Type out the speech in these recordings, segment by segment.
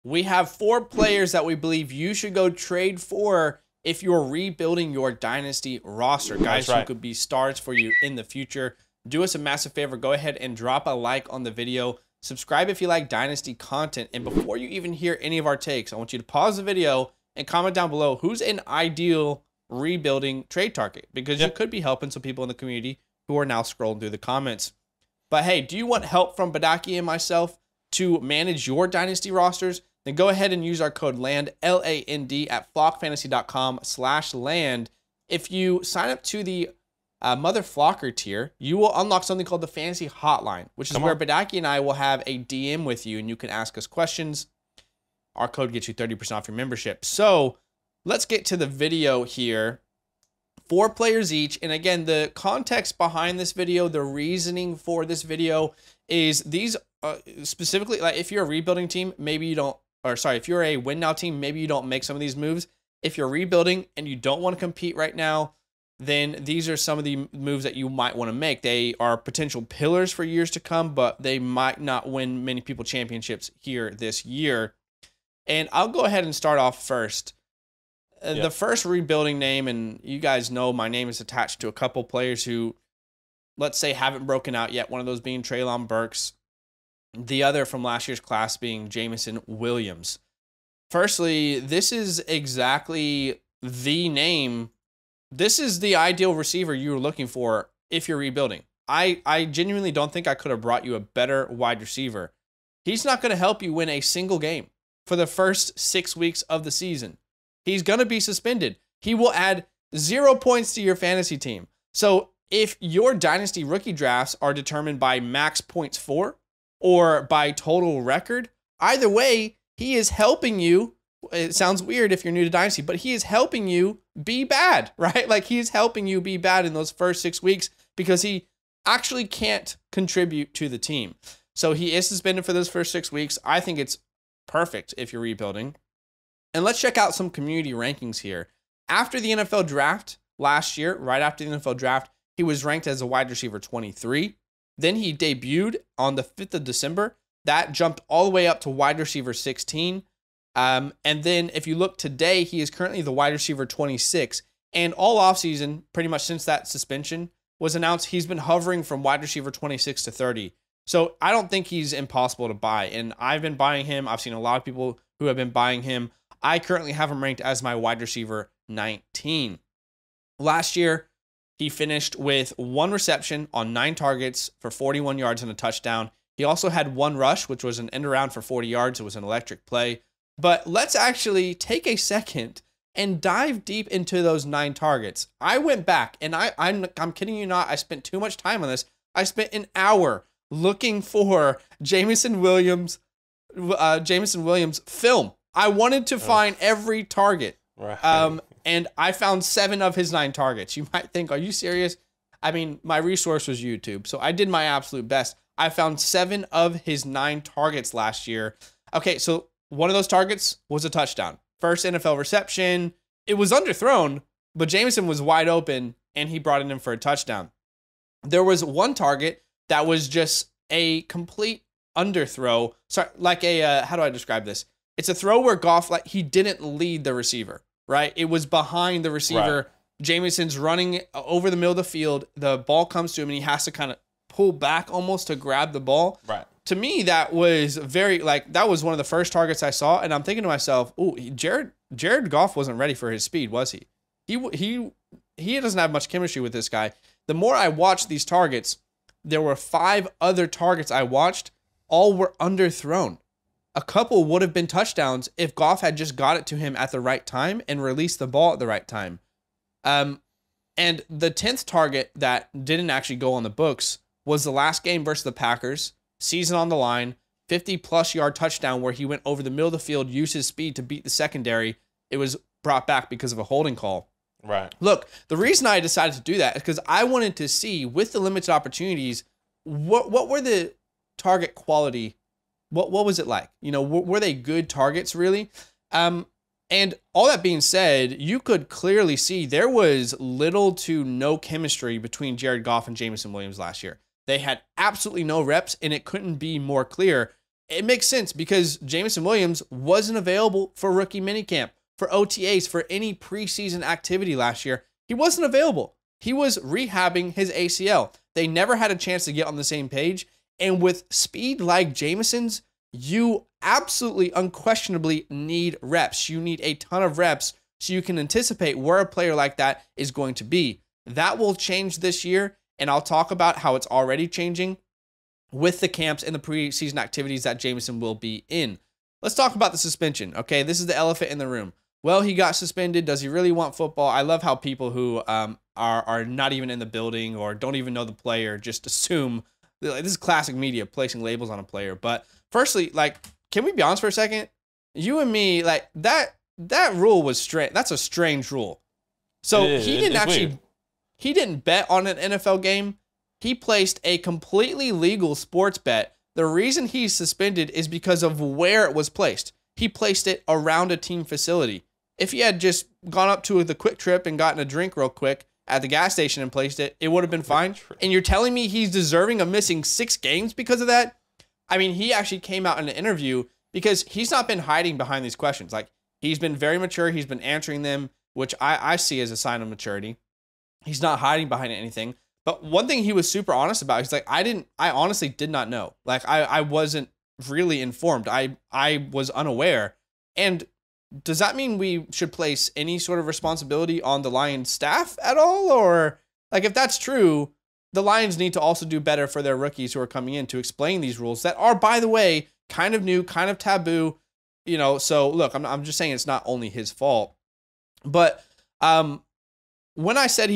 we have 4 players that we believe you should go trade for if you're rebuilding your Dynasty roster. Guys who could be stars for you in the future. Do us a massive favor. Go ahead and drop a like on the video. Subscribe if you like Dynasty content. And before you even hear any of our takes, I want you to pause the video and comment down below who's an ideal rebuilding trade target, because you could be helping some people in the community who are now scrolling through the comments. But hey, do you want help from Badake and myself to manage your Dynasty rosters? Then go ahead and use our code LAND, L-A-N-D, at flockfantasy.com/land. If you sign up to the Mother Flocker tier, you will unlock something called the Fantasy Hotline, which is where Badake and I will have a DM with you, and you can ask us questions. Our code gets you 30% off your membership. So let's get to the video here. 4 players each. And again, the context behind this video, the reasoning for this video is these specifically, like if you're a rebuilding team, maybe you don't, or sorry, if you're a win now team, maybe you don't make some of these moves. If you're rebuilding and you don't want to compete right now, then these are some of the moves that you might want to make. They are potential pillars for years to come, but they might not win many people championships here this year. And I'll go ahead and start off first. The first rebuilding name, and you guys know my name is attached to a couple players who, let's say, haven't broken out yet. One of those being Treylon Burks. The other from last year's class being Jameson Williams. Firstly, this is exactly the name. This is the ideal receiver you were looking for if you're rebuilding. I genuinely don't think I could have brought you a better wide receiver. He's not going to help you win a single game for the first 6 weeks of the season. He's going to be suspended. He will add 0 points to your fantasy team. So if your Dynasty rookie drafts are determined by max points for or by total record, either way, he is helping you. It sounds weird if you're new to Dynasty, but he is helping you be bad, right? Like he is helping you be bad in those first 6 weeks because he actually can't contribute to the team. So he is suspended for those first 6 weeks. I think it's perfect if you're rebuilding. And let's check out some community rankings here. After the NFL draft last year, right after the NFL draft, he was ranked as a wide receiver 23. Then he debuted on the 5th of December. That jumped all the way up to wide receiver 16. And then if you look today, he is currently the wide receiver 26. And all offseason, pretty much since that suspension was announced, he's been hovering from wide receiver 26 to 30. So I don't think he's impossible to buy. And I've been buying him. I've seen a lot of people who have been buying him. I currently have him ranked as my wide receiver 19. Last year, he finished with 1 reception on 9 targets for 41 yards and a touchdown. He also had 1 rush, which was an end around for 40 yards. It was an electric play. But let's actually take a second and dive deep into those 9 targets. I went back, and I'm kidding you not, I spent too much time on this. I spent an hour looking for Jameson Williams film. I wanted to find every target. Right. And I found 7 of his 9 targets. You might think, are you serious? I mean, my resource was YouTube, so I did my absolute best. I found 7 of his 9 targets last year. Okay, so one of those targets was a touchdown. First NFL reception. It was underthrown, but Jameson was wide open, and he brought it in for a touchdown. There was 1 target that was just a complete underthrow. Sorry, like a, how do I describe this? It's a throw where Goff, like, he didn't lead the receiver, right? It was behind the receiver. Right. Jameson's running over the middle of the field. The ball comes to him, and he has to kind of pull back almost to grab the ball. Right. To me, that was very, like, that was one of the first targets I saw, and I'm thinking to myself, oh, Jared Goff wasn't ready for his speed, was he? He doesn't have much chemistry with this guy. The more I watched these targets, there were 5 other targets I watched. All were underthrown. A couple would have been touchdowns if Goff had just got it to him at the right time and released the ball at the right time. And the 10th target that didn't actually go on the books was the last game versus the Packers, season on the line, 50-plus yard touchdown where he went over the middle of the field, used his speed to beat the secondary. It was brought back because of a holding call. Right. Look, the reason I decided to do that is because I wanted to see, with the limited opportunities, what were the target quality. What was it like? You know, were they good targets, really? And all that being said, you could clearly see there was little to no chemistry between Jared Goff and Jameson Williams last year. They had absolutely no reps, and it couldn't be more clear. it makes sense because Jameson Williams wasn't available for rookie minicamp, for OTAs, for any preseason activity last year. He wasn't available. He was rehabbing his ACL. They never had a chance to get on the same page. And with speed like Jameson's, you absolutely, unquestionably need reps. You need a ton of reps so you can anticipate where a player like that is going to be. That will change this year, and I'll talk about how it's already changing with the camps and the preseason activities that Jameson will be in. Let's talk about the suspension, okay? This is the elephant in the room. Well, he got suspended. Does he really want football? I love how people who are not even in the building or don't even know the player just assume. This is classic media, placing labels on a player. But firstly, like, can we be honest for a second? You and me, like, that rule was strange. That's a strange rule. So he didn't bet on an NFL game. He placed a completely legal sports bet. The reason he's suspended is because of where it was placed. He placed it around a team facility. If he had just gone up to the Quick Trip and gotten a drink real quick at the gas station and placed it, it would have been fine. And you're telling me he's deserving of missing 6 games because of that? I mean, he actually came out in an interview because he's not been hiding behind these questions. Like, he's been very mature. He's been answering them, which I see as a sign of maturity. He's not hiding behind anything. But one thing he was super honest about, he's like, I honestly did not know. Like, I wasn't really informed. I was unaware. And does that mean we should place any sort of responsibility on the Lions staff at all? Or, like, if that's true, the Lions need to also do better for their rookies who are coming in to explain these rules that are, by the way, kind of new, kind of taboo, you know. So look, I'm just saying it's not only his fault. But when I said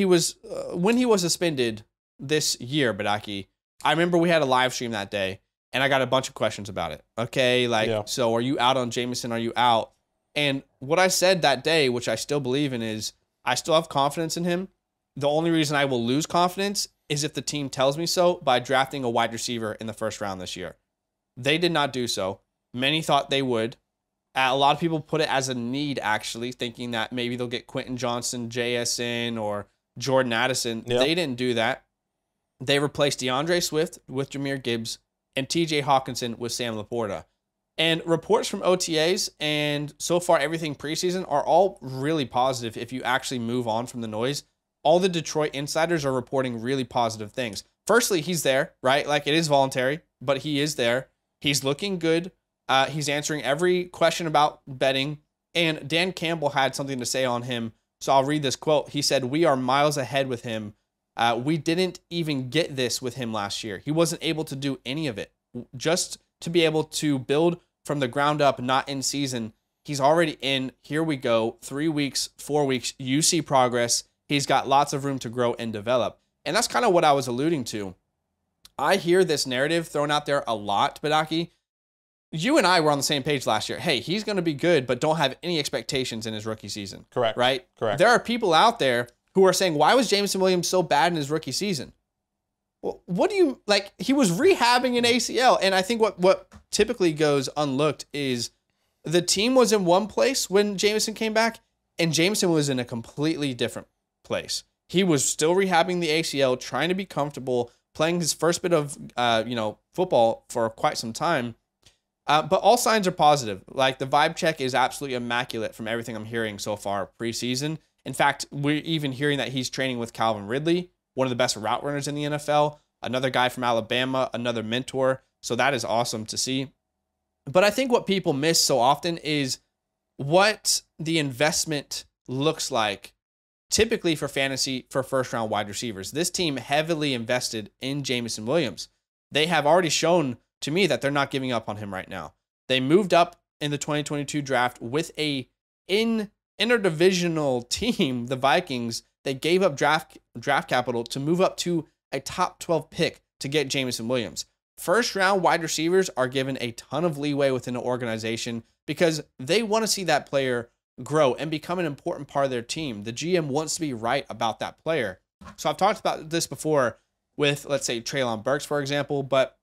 when he was suspended this year, Badake, I remember we had a live stream that day and I got a bunch of questions about it. Okay, like, So are you out on Jameson? Are you out? And what I said that day, which I still believe in, is I still have confidence in him. The only reason I will lose confidence is if the team tells me so by drafting a wide receiver in the first round this year. They did not do so. Many thought they would. A lot of people put it as a need, actually, thinking that maybe they'll get Quentin Johnson, JSN, or Jordan Addison. Yep. They didn't do that. They replaced DeAndre Swift with Jahmyr Gibbs and TJ Hawkinson with Sam Laporta. And reports from OTAs and so far everything preseason are all really positive if you actually move on from the noise. All the Detroit insiders are reporting really positive things. Firstly, he's there, right? Like, it is voluntary, but he is there. He's looking good. He's answering every question about betting. And Dan Campbell had something to say on him. So I'll read this quote. He said, "We are miles ahead with him. We didn't even get this with him last year. He wasn't able to do any of it. Just to be able to build from the ground up, not in season. He's already in. Here we go. 3 weeks, 4 weeks. You see progress. He's got lots of room to grow and develop." And that's kind of what I was alluding to. I hear this narrative thrown out there a lot, Badake. You and I were on the same page last year. Hey, he's going to be good, but don't have any expectations in his rookie season. Correct. Right? Correct. There are people out there who are saying, why was Jameson Williams so bad in his rookie season? Well, what do you, like, he was rehabbing an ACL. And I think what typically goes unlooked is the team was in one place when Jameson came back, and Jameson was in a completely different place. He was still rehabbing the ACL, trying to be comfortable, playing his first bit of football for quite some time. But all signs are positive. Like, the vibe check is absolutely immaculate from everything I'm hearing so far preseason. In fact, we're even hearing that he's training with Calvin Ridley, one of the best route runners in the NFL, another guy from Alabama, another mentor. So that is awesome to see. But I think what people miss so often is what the investment looks like typically for fantasy for first-round wide receivers. This team heavily invested in Jameson Williams. They have already shown to me that they're not giving up on him right now. They moved up in the 2022 draft with a interdivisional team, the Vikings. They gave up draft capital to move up to a top 12 pick to get Jameson Williams. First-round wide receivers are given a ton of leeway within an organization because they want to see that player grow and become an important part of their team. The GM wants to be right about that player. So I've talked about this before with, let's say, Treylon Burks, for example, but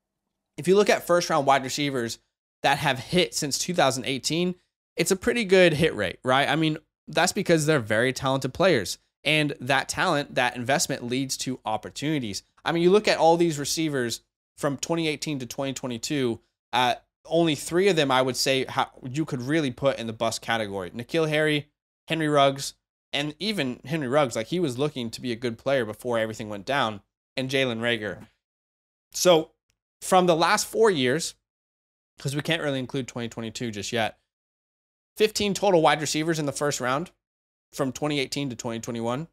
if you look at first-round wide receivers that have hit since 2018, it's a pretty good hit rate, right? I mean, that's because they're very talented players. And that talent, that investment leads to opportunities. I mean, you look at all these receivers from 2018 to 2022, only 3 of them I would say you could really put in the bust category. N'Keal Harry, Henry Ruggs, and even Henry Ruggs, like he was looking to be a good player before everything went down, and Jalen Reagor. So from the last 4 years, because we can't really include 2022 just yet, 15 total wide receivers in the first round from 2018 to 2021.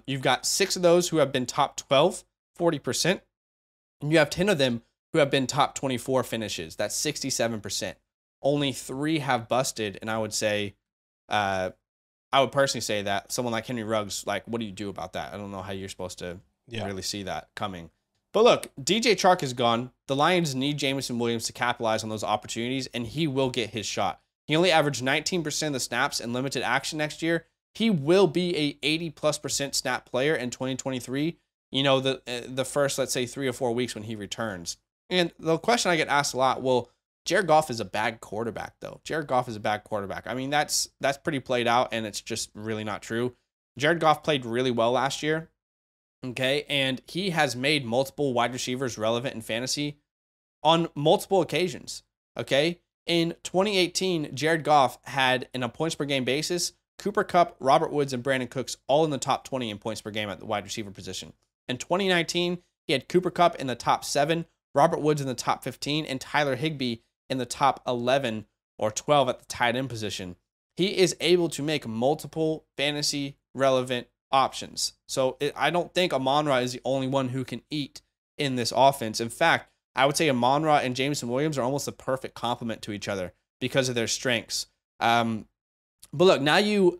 You've got 6 of those who have been top 12, 40%. And you have 10 of them who have been top 24 finishes. That's 67%. Only 3 have busted. And I would say, I would personally say that someone like Henry Ruggs, like, what do you do about that? I don't know how you're supposed to really see that coming. But look, DJ Chark is gone. The Lions need Jameson Williams to capitalize on those opportunities, and he will get his shot. He only averaged 19% of the snaps in limited action next year. He will be a 80+% snap player in 2023. You know, the first, let's say, 3 or 4 weeks when he returns. And the question I get asked a lot, well, Jared Goff is a bad quarterback, though. Jared Goff is a bad quarterback. I mean, that's pretty played out, and it's just really not true. Jared Goff played really well last year, okay? And he has made multiple wide receivers relevant in fantasy on multiple occasions, okay? In 2018, Jared Goff had, in a points per game basis, Cooper Kupp, Robert Woods, and Brandon Cooks all in the top 20 in points per game at the wide receiver position. In 2019, he had Cooper Kupp in the top 7, Robert Woods in the top 15, and Tyler Higbee in the top 11 or 12 at the tight end position. He is able to make multiple fantasy relevant options. So I don't think Amon-Ra is the only one who can eat in this offense. In fact, I would say Amon-Ra and Jameson Williams are almost a perfect complement to each other because of their strengths. But look, now you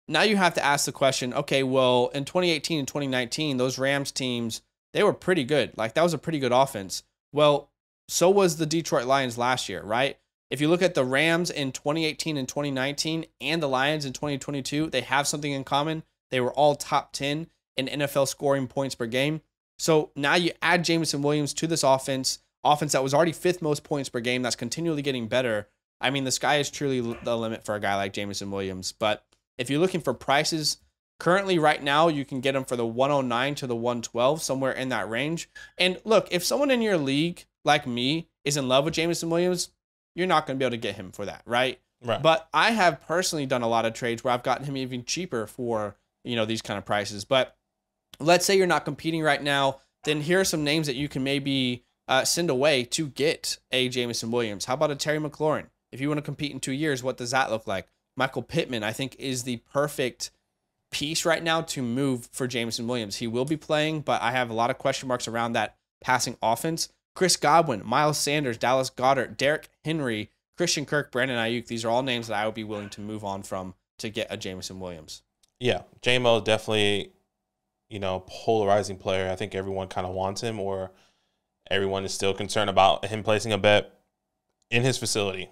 have to ask the question, okay, well, in 2018 and 2019, those Rams teams, they were pretty good. Like, that was a pretty good offense. Well, so was the Detroit Lions last year, right? If you look at the Rams in 2018 and 2019 and the Lions in 2022, they have something in common. They were all top 10 in NFL scoring points per game. So now you add Jameson Williams to this offense that was already 5th most points per game, that's continually getting better. I mean, the sky is truly the limit for a guy like Jameson Williams. But if you're looking for prices, currently right now, you can get him for the 109 to the 112, somewhere in that range. And look, if someone in your league, like me, is in love with Jameson Williams, you're not going to be able to get him for that, right? Right. But I have personally done a lot of trades where I've gotten him even cheaper for, these kind of prices. But let's say you're not competing right now, then here are some names that you can maybe send away to get a Jameson Williams. How about a Terry McLaurin? If you want to compete in 2 years, what does that look like? Michael Pittman, I think, is the perfect piece right now to move for Jameson Williams. He will be playing, but I have a lot of question marks around that passing offense. Chris Godwin, Miles Sanders, Dallas Goedert, Derrick Henry, Christian Kirk, Brandon Ayuk. These are all names that I would be willing to move on from to get a Jameson Williams. Yeah, J-Mo is definitely, polarizing player. I think everyone kind of wants him, or everyone is still concerned about him placing a bet in his facility.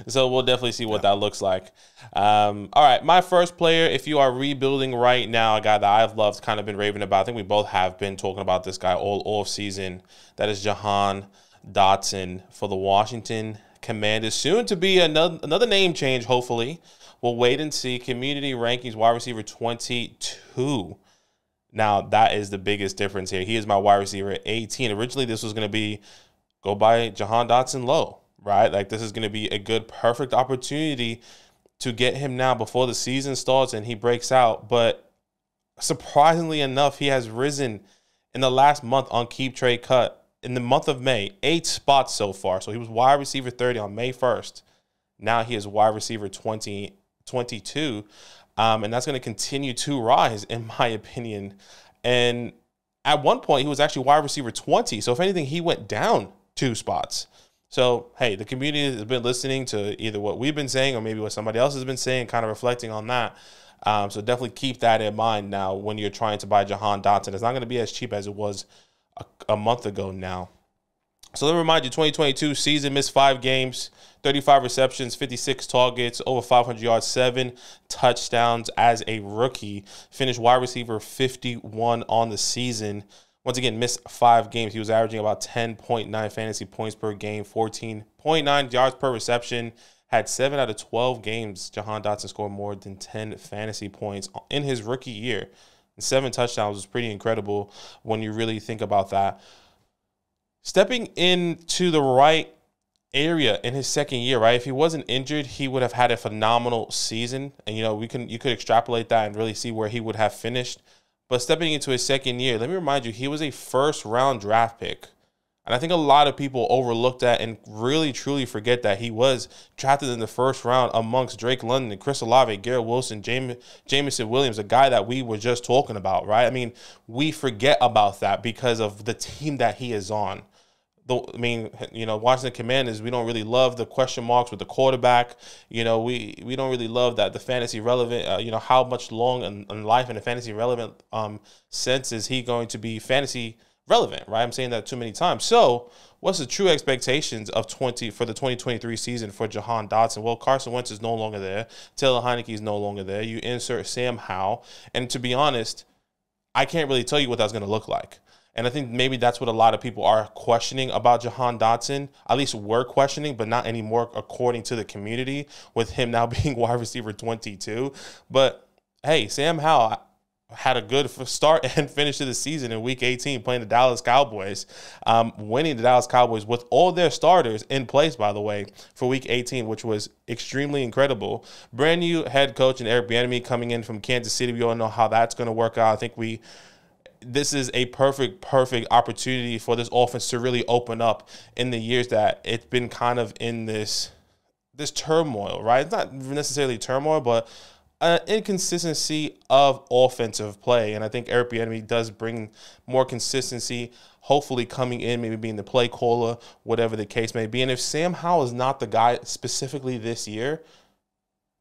So we'll definitely see what that looks like. All right, my first player, if you are rebuilding right now, a guy that I've loved, kind of been raving about. I think we both have been talking about this guy all off season. That is Jahan Dotson for the Washington Commanders. Soon to be another name change, hopefully. We'll wait and see. Community rankings, wide receiver 22. Now, that is the biggest difference here. He is my wide receiver at 18. Originally, this was going to be go by Jahan Dotson low, right? Like, this is going to be a good, perfect opportunity to get him now before the season starts and he breaks out. But surprisingly enough, he has risen in the last month on Keep Trade Cut. In the month of May, 8 spots so far. So he was wide receiver 30 on May 1st. Now he is wide receiver 22. And that's going to continue to rise, in my opinion. And at one point, he was actually wide receiver 20. So if anything, he went down 2 spots. So, hey, the community has been listening to either what we've been saying or maybe what somebody else has been saying, kind of reflecting on that. So definitely keep that in mind now when you're trying to buy Jahan Dotson. It's not going to be as cheap as it was a month ago now. So let me remind you, 2022 season, missed 5 games, 35 receptions, 56 targets, over 500 yards, 7 touchdowns as a rookie. Finished wide receiver 51 on the season. Once again, missed 5 games. He was averaging about 10.9 fantasy points per game, 14.9 yards per reception. Had 7 out of 12 games. Jahan Dotson scored more than 10 fantasy points in his rookie year. And 7 touchdowns was pretty incredible when you really think about that. Stepping into the right area in his second year, right? If he wasn't injured, he would have had a phenomenal season. And, you know, you could extrapolate that and really see where he would have finished. But stepping into his second year, let me remind you, he was a first-round draft pick. And I think a lot of people overlook that and really, truly forget that he was drafted in the first round amongst Drake London, Chris Olave, Garrett Wilson, Jameson Williams, a guy that we were just talking about, right? I mean, we forget about that because of the team that he is on. I mean, you know, Washington Commanders, we don't really love the question marks with the quarterback. You know, we don't really love that the fantasy relevant, you know, how much long in life in a fantasy relevant sense is he going to be fantasy relevant, right? I'm saying that too many times. So what's the true expectations of for the 2023 season for Jahan Dotson? Well, Carson Wentz is no longer there. Taylor Heineke is no longer there. You insert Sam Howell. And to be honest, I can't really tell you what that's going to look like. And I think maybe that's what a lot of people are questioning about Jahan Dotson. At least were questioning, but not anymore according to the community, with him now being wide receiver 22. But, hey, Sam Howell had a good start and finish to the season in Week 18 playing the Dallas Cowboys, winning the Dallas Cowboys with all their starters in place, by the way, for Week 18, which was extremely incredible. Brand new head coach and Eric Bieniemy coming in from Kansas City. We all know how that's going to work out. I think this is a perfect opportunity for this offense to really open up in the years that it's been kind of in this turmoil, right? It's not necessarily turmoil, but an inconsistency of offensive play. And I think Eric Bieniemy does bring more consistency, hopefully coming in, maybe being the play caller, whatever the case may be. And if Sam Howell is not the guy specifically this year,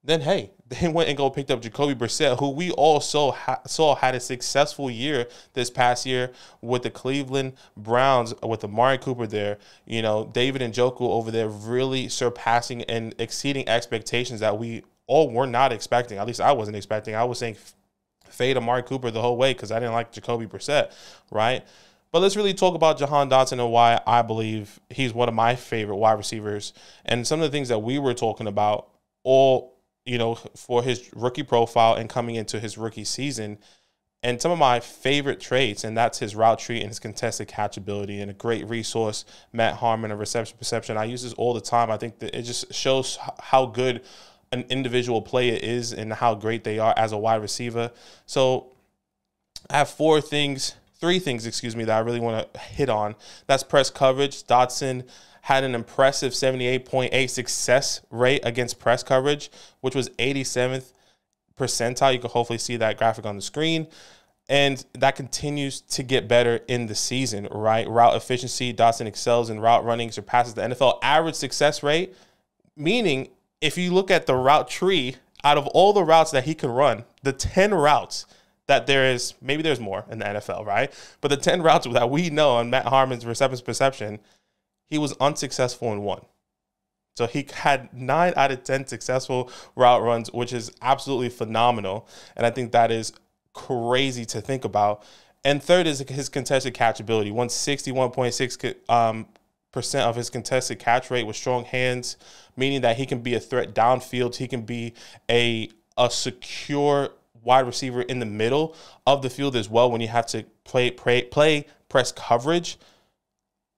then, hey, they went and picked up Jacoby Brissett, who we also saw had a successful year this past year with the Cleveland Browns, with Amari Cooper there. You know, David Njoku over there really surpassing and exceeding expectations that we all were not expecting. At least I wasn't expecting. I was saying fade Amari Cooper the whole way because I didn't like Jacoby Brissett, right? But let's really talk about Jahan Dotson and why I believe he's one of my favorite wide receivers and some of the things that we were talking about all, you know, for his rookie profile and coming into his rookie season. And some of my favorite traits, and that's his route tree and his contested catch ability, and a great resource, Matt Harmon, of reception perception. I use this all the time. I think that it just shows how good an individual player is and how great they are as a wide receiver. So I have three things, that I really want to hit on. That's press coverage. Dotson had an impressive 78.8 success rate against press coverage, which was 87th percentile. You can hopefully see that graphic on the screen. And that continues to get better in the season, right? Route efficiency, Dotson excels in route running, surpasses the NFL average success rate, meaning if you look at the route tree, out of all the routes that he can run, the 10 routes that there is, maybe there's more in the NFL, right? But the 10 routes that we know on Matt Harmon's reception perception, he was unsuccessful in one. So he had 9 out of 10 successful route runs, which is absolutely phenomenal. And I think that is crazy to think about. And third is his contested catch ability. 161.6% of his contested catch rate with strong hands, meaning that he can be a threat downfield. He can be a secure wide receiver in the middle of the field as well when you have to play press coverage.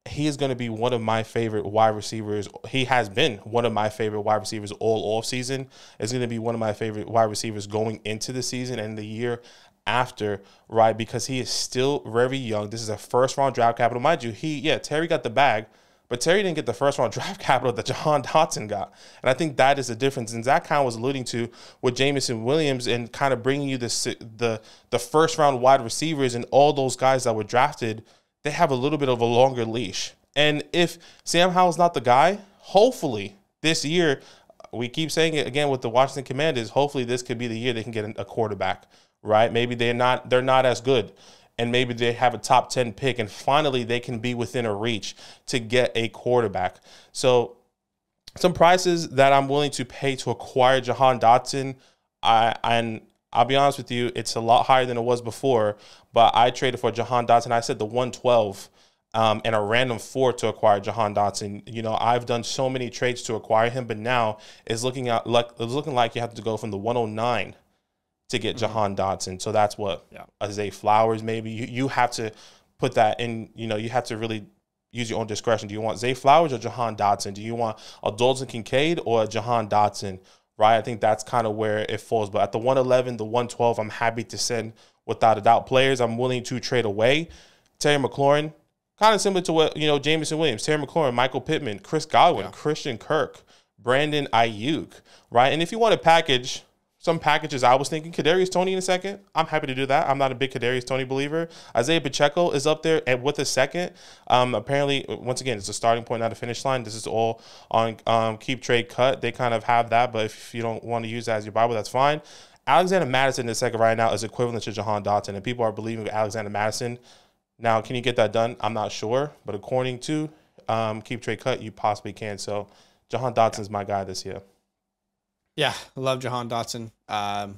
He is going to be one of my favorite wide receivers. He has been one of my favorite wide receivers all offseason. Is going to be one of my favorite wide receivers going into the season and the year after, right? Because he is still very young. This is a first-round draft capital. Mind you, Terry got the bag, but Terry didn't get the first-round draft capital that Jahan Dotson got. And I think that is the difference. And Zach kind of was alluding to with Jameson Williams and kind of bringing you the first-round wide receivers and all those guys that were drafted, they have a little bit of a longer leash. And if Sam Howell's not the guy, hopefully this year, we keep saying it again with the Washington Commanders, hopefully this could be the year they can get a quarterback, right? Maybe they're not as good, and maybe they have a top 10 pick, and finally they can be within a reach to get a quarterback. So some prices that I'm willing to pay to acquire Jahan Dotson, I'll be honest with you, it's a lot higher than it was before, but I traded for Jahan Dotson. I said the 112 and a random 4 to acquire Jahan Dotson. You know, I've done so many trades to acquire him, but now it's looking like you have to go from the 109 to get Jahan Dotson. So that's what, Zay Flowers maybe. You have to put that in, you know, you have to really use your own discretion. Do you want Zay Flowers or Jahan Dotson? Do you want a Dalton Kincaid or a Jahan Dotson? Right? I think that's kind of where it falls. But at the 111, the 112, I'm happy to send, without a doubt, players I'm willing to trade away. Terry McLaurin, kind of similar to what, Jameson Williams, Terry McLaurin, Michael Pittman, Chris Godwin, Christian Kirk, Brandon Ayuk, right? And if you want to package some packages, I was thinking Kadarius Toney in a second. I'm happy to do that. I'm not a big Kadarius Toney believer. Isaiah Pacheco is up there with a second. Apparently, once again, it's a starting point, not a finish line. This is all on Keep Trade Cut. They kind of have that, but if you don't want to use that as your Bible, that's fine. Alexander Madison in the second right now is equivalent to Jahan Dotson, and people are believing Alexander Madison. Now, can you get that done? I'm not sure, but according to Keep Trade Cut, you possibly can. So Jahan Dotson is my guy this year. Yeah, I love Jahan Dotson. Have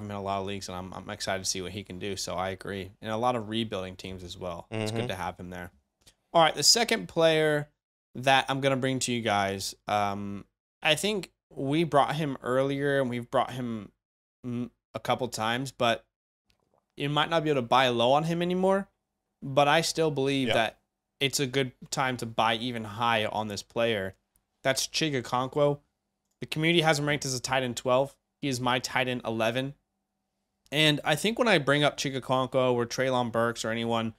him in a lot of leagues, and I'm excited to see what he can do. So I agree. And a lot of rebuilding teams as well. It's good to have him there. All right, the second player that I'm going to bring to you guys, I think we brought him earlier, and we've brought him a couple times, but you might not be able to buy low on him anymore. But I still believe that it's a good time to buy even high on this player. That's Chig Okonkwo. The community has him ranked as a tight end 12. He is my tight end 11. And I think when I bring up Chig Okonkwo or Treylon Burks or anyone,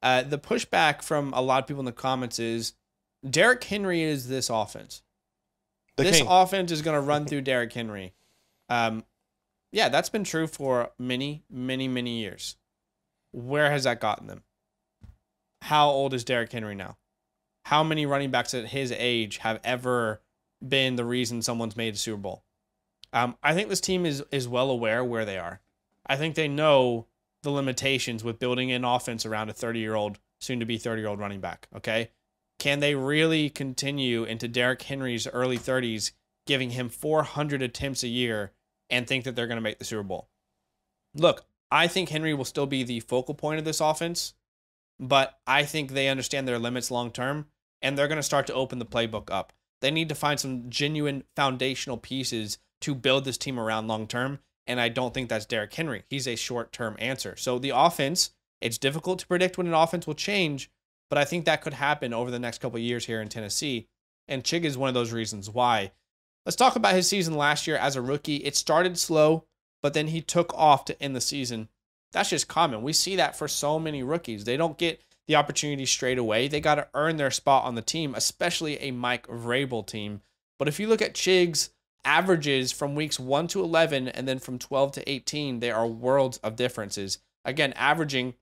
the pushback from a lot of people in the comments is Derrick Henry is this offense. This offense is going to run through Derrick Henry. That's been true for many, many, many years. Where has that gotten them? How old is Derrick Henry now? How many running backs at his age have ever been the reason someone's made a Super Bowl? I think this team is well aware where they are. I think they know the limitations with building an offense around a 30-year-old, soon-to-be 30-year-old running back, okay? Can they really continue into Derrick Henry's early 30s, giving him 400 attempts a year and think that they're going to make the Super Bowl? Look, I think Henry will still be the focal point of this offense, but I think they understand their limits long-term, and they're going to start to open the playbook up. They need to find some genuine foundational pieces to build this team around long-term, and I don't think that's Derrick Henry. He's a short-term answer. So the offense, it's difficult to predict when an offense will change, but I think that could happen over the next couple of years here in Tennessee, and Chig is one of those reasons why. Let's talk about his season last year as a rookie. It started slow, but then he took off to end the season. That's just common. We see that for so many rookies. They don't get the opportunity straight away. They got to earn their spot on the team, especially a Mike Vrabel team. But if you look at Chig's averages from weeks 1 to 11 and then from 12 to 18, there are worlds of differences. Again, averaging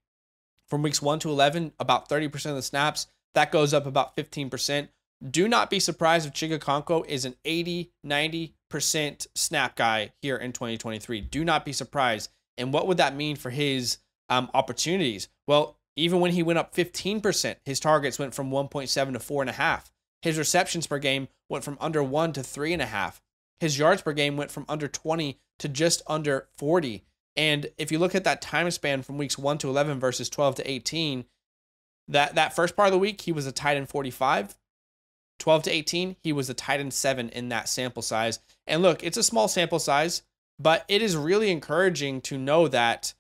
from weeks 1 to 11, about 30% of the snaps. That goes up about 15%. Do not be surprised if Chig Okonkwo is an 80, 90% snap guy here in 2023. Do not be surprised. And what would that mean for his opportunities? Well, even when he went up 15%, his targets went from 1.7 to 4.5. His receptions per game went from under 1 to 3.5. His yards per game went from under 20 to just under 40. And if you look at that time span from weeks 1 to 11 versus 12 to 18, that first part of the week, he was a tight end 45. 12 to 18, he was a tight end 7 in that sample size. And look, it's a small sample size, but it is really encouraging to know that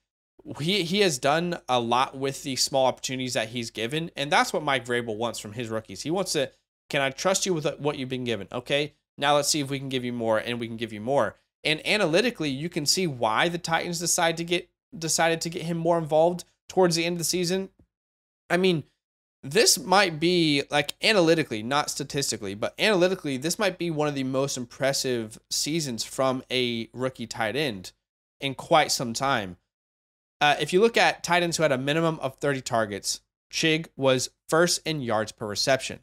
he has done a lot with the small opportunities that he's given. And that's what Mike Vrabel wants from his rookies. He wants to, can I trust you with what you've been given? Okay, now let's see if we can give you more, and we can give you more. And analytically, you can see why the Titans decided to get him more involved towards the end of the season. I mean, this might be, like, analytically, not statistically, but analytically, this might be one of the most impressive seasons from a rookie tight end in quite some time. If you look at tight ends who had a minimum of 30 targets, Chig was first in yards per reception.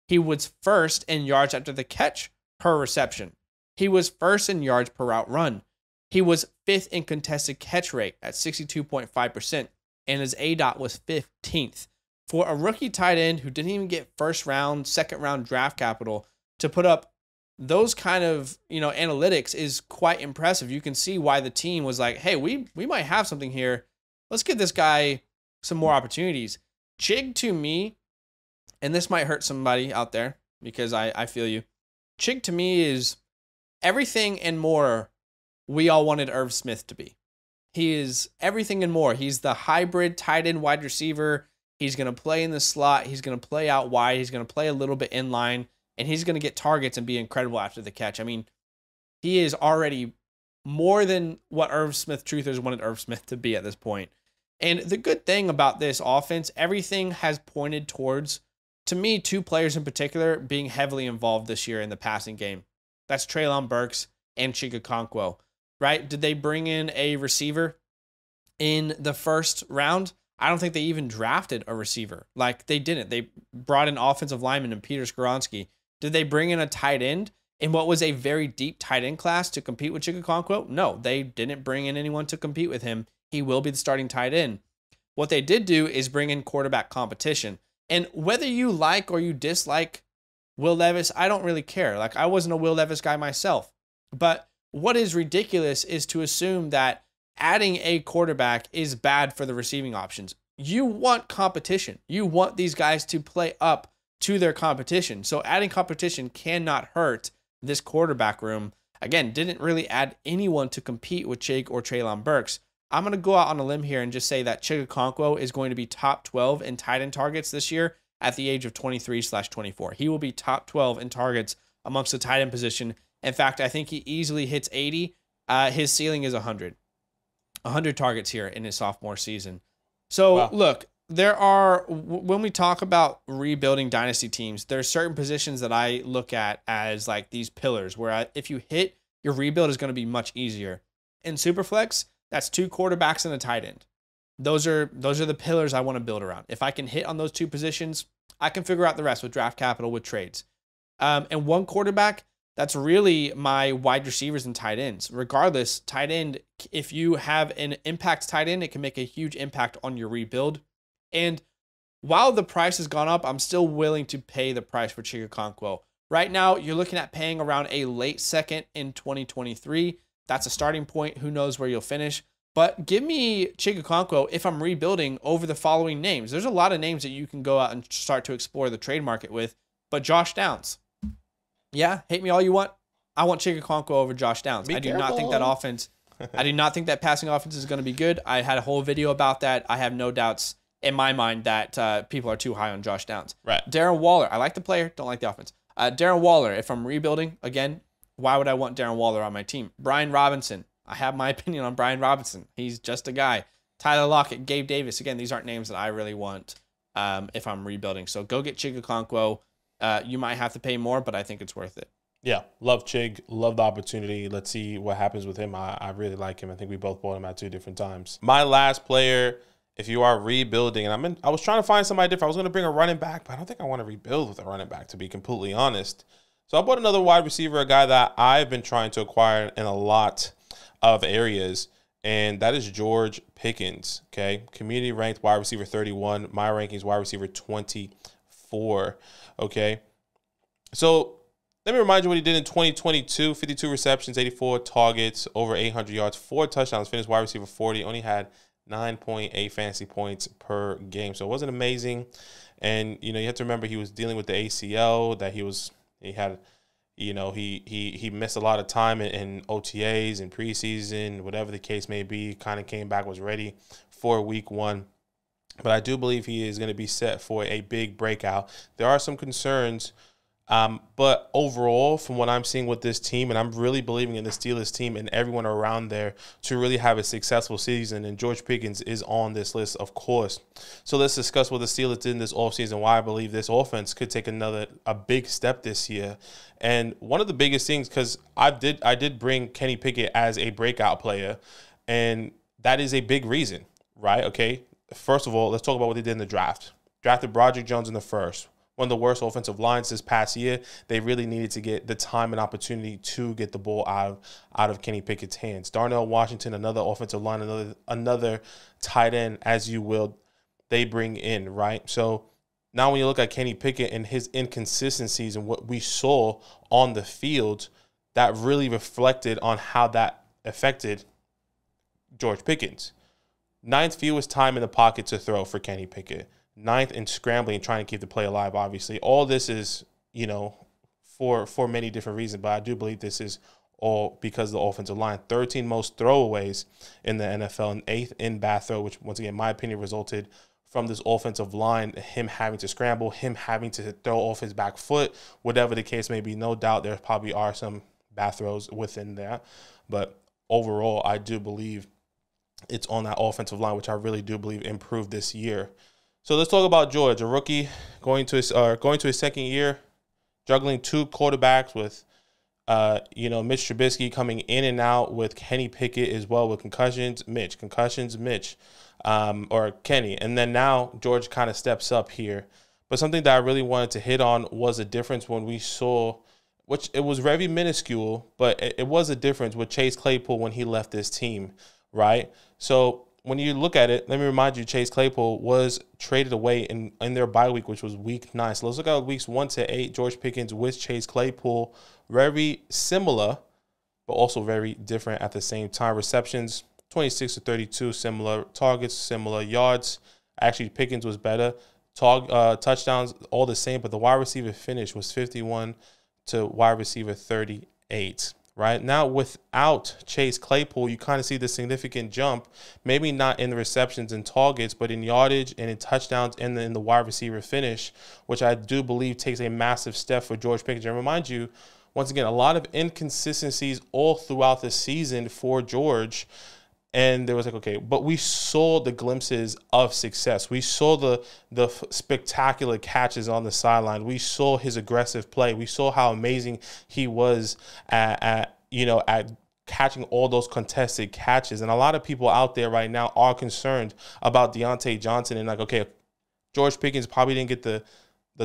He was first in yards after the catch per reception. He was first in yards per route run. He was fifth in contested catch rate at 62.5%, and his ADOT was 15th. For a rookie tight end who didn't even get first round, second round draft capital to put up those kind of, analytics is quite impressive. You can see why the team was like, hey, we might have something here. Let's give this guy some more opportunities. Chig, to me, and this might hurt somebody out there because I feel you. Chig, to me, is everything and more we all wanted Irv Smith to be. He is everything and more. He's the hybrid tight end wide receiver. He's going to play in the slot. He's going to play out wide. He's going to play a little bit in line, and he's going to get targets and be incredible after the catch. I mean, he is already more than what Irv Smith truthers wanted Irv Smith to be at this point. And the good thing about this offense, everything has pointed towards, to me, 2 players in particular being heavily involved this year in the passing game. That's Treylon Burks and Chig Okonkwo, right? Did they bring in a receiver in the first round? I don't think they even drafted a receiver. Like, they didn't. They brought in offensive lineman and Peter Skoronski. Did they bring in a tight end in what was a very deep tight end class to compete with Chig Okonkwo? No, they didn't bring in anyone to compete with him. He will be the starting tight end. What they did do is bring in quarterback competition. And whether you like or you dislike Will Levis, I don't really care. Like, I wasn't a Will Levis guy myself. But what is ridiculous is to assume that adding a quarterback is bad for the receiving options. You want competition. You want these guys to play up to their competition. So adding competition cannot hurt this quarterback room. Again, didn't really add anyone to compete with Chig or Treylon Burks. I'm going to go out on a limb here and just say that Chig Okonkwo is going to be top 12 in tight end targets this year at the age of 23/24. He will be top 12 in targets amongst the tight end position. In fact, I think he easily hits 80. His ceiling is 100. 100 targets here in his sophomore season. So, wow. Look, there are, when we talk about rebuilding dynasty teams, there are certain positions that I look at as like these pillars where if you hit, your rebuild is going to be much easier. In Superflex, that's 2 quarterbacks and a tight end. Those are the pillars I want to build around. If I can hit on those 2 positions, I can figure out the rest with draft capital, with trades. And 1 quarterback, that's really my wide receivers and tight ends. Regardless, tight end, if you have an impact tight end, it can make a huge impact on your rebuild. And while the price has gone up, I'm still willing to pay the price for Chig Okonkwo. Right now, you're looking at paying around a late second in 2023. That's a starting point. Who knows where you'll finish? But give me Chig Okonkwo if I'm rebuilding over the following names. There's a lot of names that you can go out and start to explore the trade market with. But Josh Downs. Yeah, hate me all you want. I want Chig Okonkwo over Josh Downs. I do not think that offense, I do not think that passing offense is going to be good. I had a whole video about that. I have no doubts in my mind that people are too high on Josh Downs. Right. Darren Waller. I like the player, don't like the offense. Darren Waller, if I'm rebuilding, again, why would I want Darren Waller on my team? Brian Robinson. I have my opinion on Brian Robinson. He's just a guy. Tyler Lockett, Gabe Davis. Again, these aren't names that I really want if I'm rebuilding. So go get Chig Okonkwo. You might have to pay more, but I think it's worth it. Yeah, love Chig. Love the opportunity. Let's see what happens with him. I really like him. I think we both bought him at 2 different times. My last player, if you are rebuilding, and I was trying to find somebody different. I was going to bring a running back, but I don't think I want to rebuild with a running back, to be completely honest. So I bought another wide receiver, a guy that I've been trying to acquire in a lot of areas, and that is George Pickens, okay? Community ranked wide receiver 31. My rankings wide receiver 24, okay? So let me remind you what he did in 2022. 52 receptions, 84 targets, over 800 yards, 4 touchdowns, finished wide receiver 40, only had 9.8 fantasy points per game. So it wasn't amazing. And, you have to remember he was dealing with the ACL, that he had, he missed a lot of time in OTAs and preseason, whatever the case may be, kind of came back, was ready for week 1. But I do believe he is going to be set for a big breakout. There are some concerns, but overall, from what I'm seeing with this team, and I'm really believing in the Steelers team and everyone around there to really have a successful season, and George Pickens is on this list, of course. So let's discuss what the Steelers did in this offseason, why I believe this offense could take a big step this year. And one of the biggest things, because I did bring Kenny Pickett as a breakout player, and that is a big reason, right? Okay, first of all, let's talk about what they did in the draft. Drafted Broderick Jones in the first. One of the worst offensive lines this past year. They really needed to get the time and opportunity to get the ball out of Kenny Pickett's hands. Darnell Washington, another offensive line, another tight end, as you will, they bring in, right? So now when you look at Kenny Pickett and his inconsistencies and what we saw on the field, that really reflected on how that affected George Pickens. 9th fewest time in the pocket to throw for Kenny Pickett. 9th in scrambling and trying to keep the play alive, obviously. All this is, for many different reasons, but I do believe this is all because of the offensive line. 13 most throwaways in the NFL and 8th in bad throw, which, once again, in my opinion, resulted from this offensive line, him having to scramble, him having to throw off his back foot, whatever the case may be. No doubt there probably are some bad throws within that. But overall, I do believe it's on that offensive line, which I really do believe improved this year. So let's talk about George, a rookie going to his second year, juggling 2 quarterbacks with Mitch Trubisky coming in and out with Kenny Pickett as well with concussions, Mitch, or Kenny. And then now George kind of steps up here. But something that I really wanted to hit on was a difference when we saw, which it was very minuscule, but it was a difference with Chase Claypool when he left this team, right? So when you look at it, let me remind you, Chase Claypool was traded away in their bye week, which was week 9. So let's look at weeks 1 to 8. George Pickens with Chase Claypool, very similar, but also very different at the same time. Receptions, 26 to 32, similar. Targets, similar. Yards, actually Pickens was better. Touchdowns, all the same, but the wide receiver finish was 51 to wide receiver 38. Right now, without Chase Claypool, you kind of see the significant jump, maybe not in the receptions and targets, but in yardage and in touchdowns and in the wide receiver finish, which I do believe takes a massive step for George Pickens. And remind you, once again, a lot of inconsistencies all throughout the season for George. And there was like, okay, but we saw the glimpses of success. We saw the spectacular catches on the sideline. We saw his aggressive play. We saw how amazing he was at catching all those contested catches. And a lot of people out there right now are concerned about Diontae Johnson and like, okay, George Pickens probably didn't get the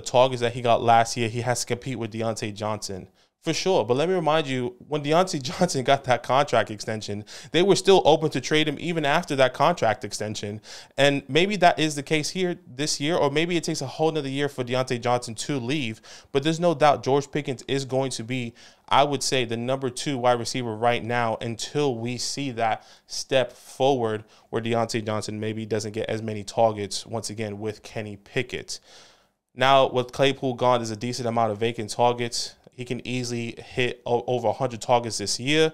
targets that he got last year. He has to compete with Diontae Johnson. For sure. But let me remind you, when Diontae Johnson got that contract extension, they were still open to trade him even after that contract extension. And maybe that is the case here this year, or maybe it takes a whole nother year for Diontae Johnson to leave. But there's no doubt George Pickens is going to be, I would say, the number 2 wide receiver right now until we see that step forward where Diontae Johnson maybe doesn't get as many targets once again with Kenny Pickett. Now, with Claypool gone, there's a decent amount of vacant targets. He can easily hit over 100 targets this year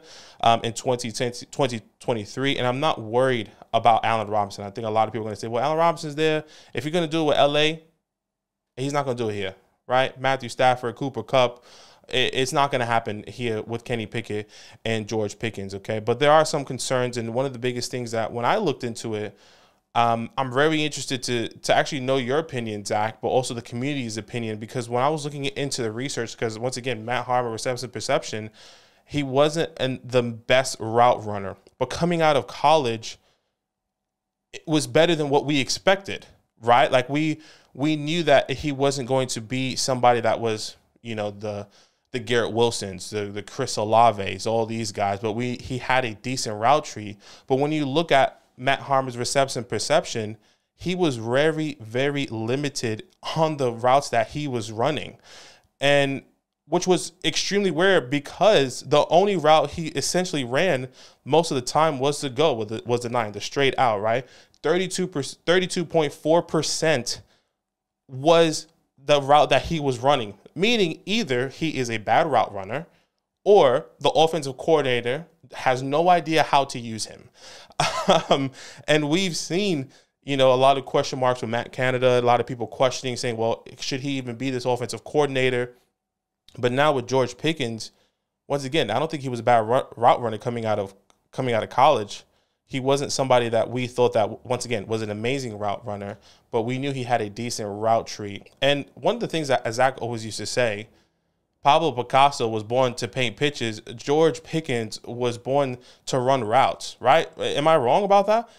in 2023. And I'm not worried about Allen Robinson. I think a lot of people are going to say, well, Allen Robinson's there. If you're going to do it with L.A., he's not going to do it here, right? Matthew Stafford, Cooper Kupp. It's not going to happen here with Kenny Pickett and George Pickens, okay? But there are some concerns. And one of the biggest things that when I looked into it, I'm very interested to actually know your opinion, Zach, but also the community's opinion, because when I was looking into the research, because once again, Matt Harmon, reception perception, he wasn't the best route runner, but coming out of college, it was better than what we expected, right? Like we knew that he wasn't going to be somebody that was, the Garrett Wilsons, the Chris Olaves, all these guys, but he had a decent route tree. But when you look at Matt Harmon's reception perception, he was very, very limited on the routes that he was running, and which was extremely rare because the only route he essentially ran most of the time was the 9, the straight out, right? 32.4% was the route that he was running, meaning either he is a bad route runner or the offensive coordinator has no idea how to use him. And we've seen, a lot of question marks with Matt Canada, a lot of people questioning, saying, well, should he even be this offensive coordinator? But now with George Pickens, once again, I don't think he was a bad route runner coming out of college. He wasn't somebody that we thought that, once again, was an amazing route runner, but we knew he had a decent route tree. And one of the things that Zach always used to say, Pablo Picasso was born to paint pictures. George Pickens was born to run routes, right? Am I wrong about that?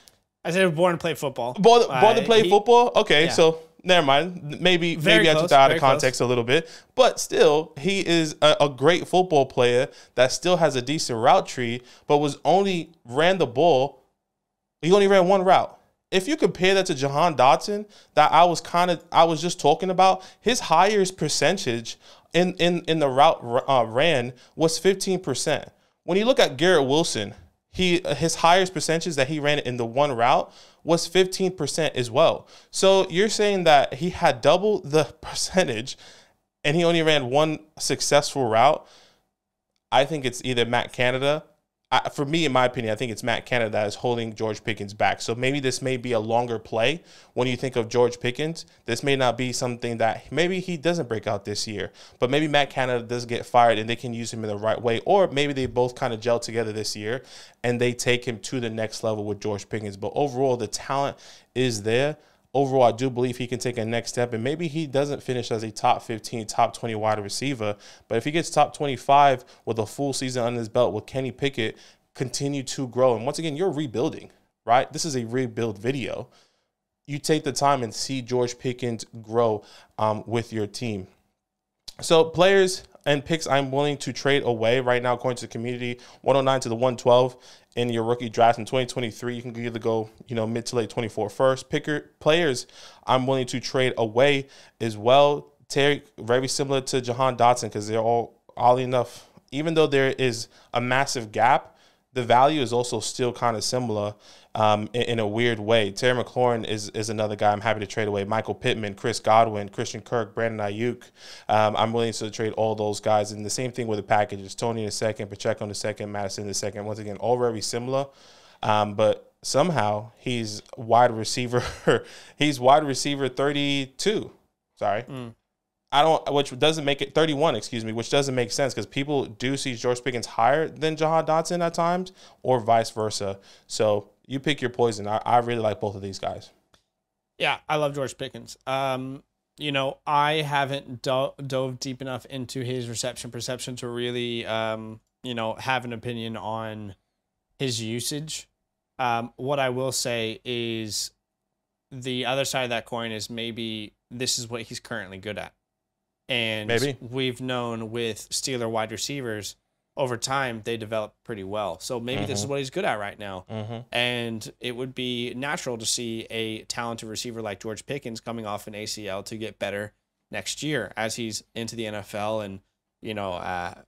I said born to play football. Born to play football? Okay, yeah. So never mind. Maybe I took that out of context a little bit. But still, he is a great football player that still has a decent route tree, but ran the ball. He only ran one route. If you compare that to Jahan Dotson, that I was just talking about, his highest percentage in the route ran was 15%. When you look at Garrett Wilson, his highest percentage that he ran in the one route was 15% as well. So you're saying that he had double the percentage and he only ran one successful route. I think it's either Matt Canada. for me, in my opinion, I think it's Matt Canada that is holding George Pickens back. So maybe this may be a longer play when you think of George Pickens. This may not be something that maybe he doesn't break out this year, but maybe Matt Canada does get fired and they can use him in the right way. Or maybe they both kind of gel together this year and they take him to the next level with George Pickens. But overall, the talent is there. Overall, I do believe he can take a next step, and maybe he doesn't finish as a top 15, top 20 wide receiver. But if he gets top 25 with a full season under his belt with Kenny Pickett, continue to grow. And once again, you're rebuilding, right? This is a rebuild video. You take the time and see George Pickens grow with your team. So players and picks I'm willing to trade away right now, according to the community, 109 to the 112 in your rookie draft in 2023. You can either go, mid to late 24 first. Players I'm willing to trade away as well. Terry, very similar to Jahan Dotson, because they're all, oddly enough, even though there is a massive gap, the value is also still kind of similar in a weird way. Terry McLaurin is another guy I'm happy to trade away. Michael Pittman, Chris Godwin, Christian Kirk, Brandon Ayuk. I'm willing to trade all those guys. And the same thing with the packages. Tony in the second, Pacheco in the second, Madison in the second. Once again, all very similar. But somehow he's wide receiver. He's wide receiver 32. Sorry. Which doesn't make it 31, which doesn't make sense because people do see George Pickens higher than Jahan Dotson at times or vice versa. So you pick your poison. I really like both of these guys. Yeah, I love George Pickens. I haven't dove deep enough into his reception perception to really, have an opinion on his usage. What I will say is the other side of that coin is maybe this is what he's currently good at. And maybe we've known with Steeler wide receivers over time, they develop pretty well. So maybe this is what he's good at right now. And it would be natural to see a talented receiver like George Pickens coming off an ACL to get better next year as he's into the NFL and,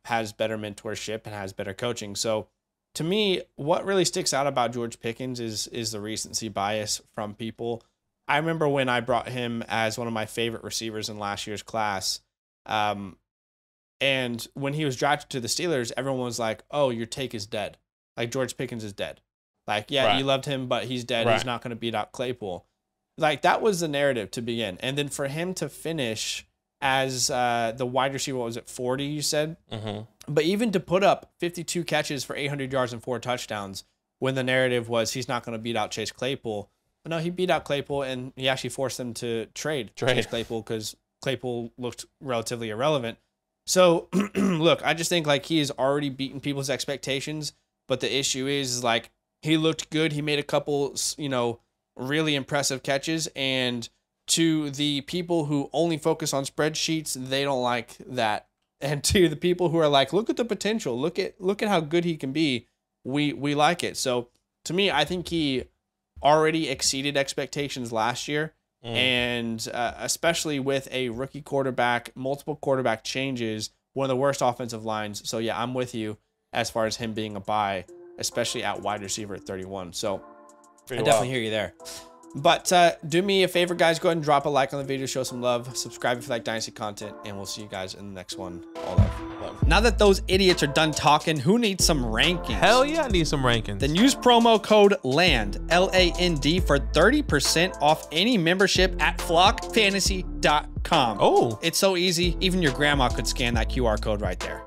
has better mentorship and has better coaching. So to me, what really sticks out about George Pickens is the recency bias from people. I remember when I brought him as one of my favorite receivers in last year's class. And when he was drafted to the Steelers, everyone was like, oh, your take is dead. Like, George Pickens is dead. Like, yeah, right. You loved him, but he's dead. Right. He's not going to beat out Claypool. Like, that was the narrative to begin. And then for him to finish as the wide receiver, what was it, 40, you said? But even to put up 52 catches for 800 yards and 4 touchdowns when the narrative was he's not going to beat out Chase Claypool. But no, he beat out Claypool, and he actually forced them to trade Chase Claypool because Claypool looked relatively irrelevant. So, look, I just think, like, he has already beaten people's expectations, but the issue is, like, he looked good. He made a couple, really impressive catches, and to the people who only focus on spreadsheets, they don't like that. And to the people who are like, look at the potential, look at how good he can be, we like it. So, to me, I think he already exceeded expectations last year. And especially with a rookie quarterback, multiple quarterback changes, one of the worst offensive lines. So, yeah, I'm with you as far as him being a buy, especially at wide receiver at 31. So, I definitely hear you there. But do me a favor, guys. Go ahead and drop a like on the video, show some love. Subscribe if you like Dynasty content, and we'll see you guys in the next one. All love. Now that those idiots are done talking, who needs some rankings? Hell yeah, I need some rankings. Then use promo code LAND, LAND, for 30% off any membership at flockfantasy.com. Oh. It's so easy. Even your grandma could scan that QR code right there.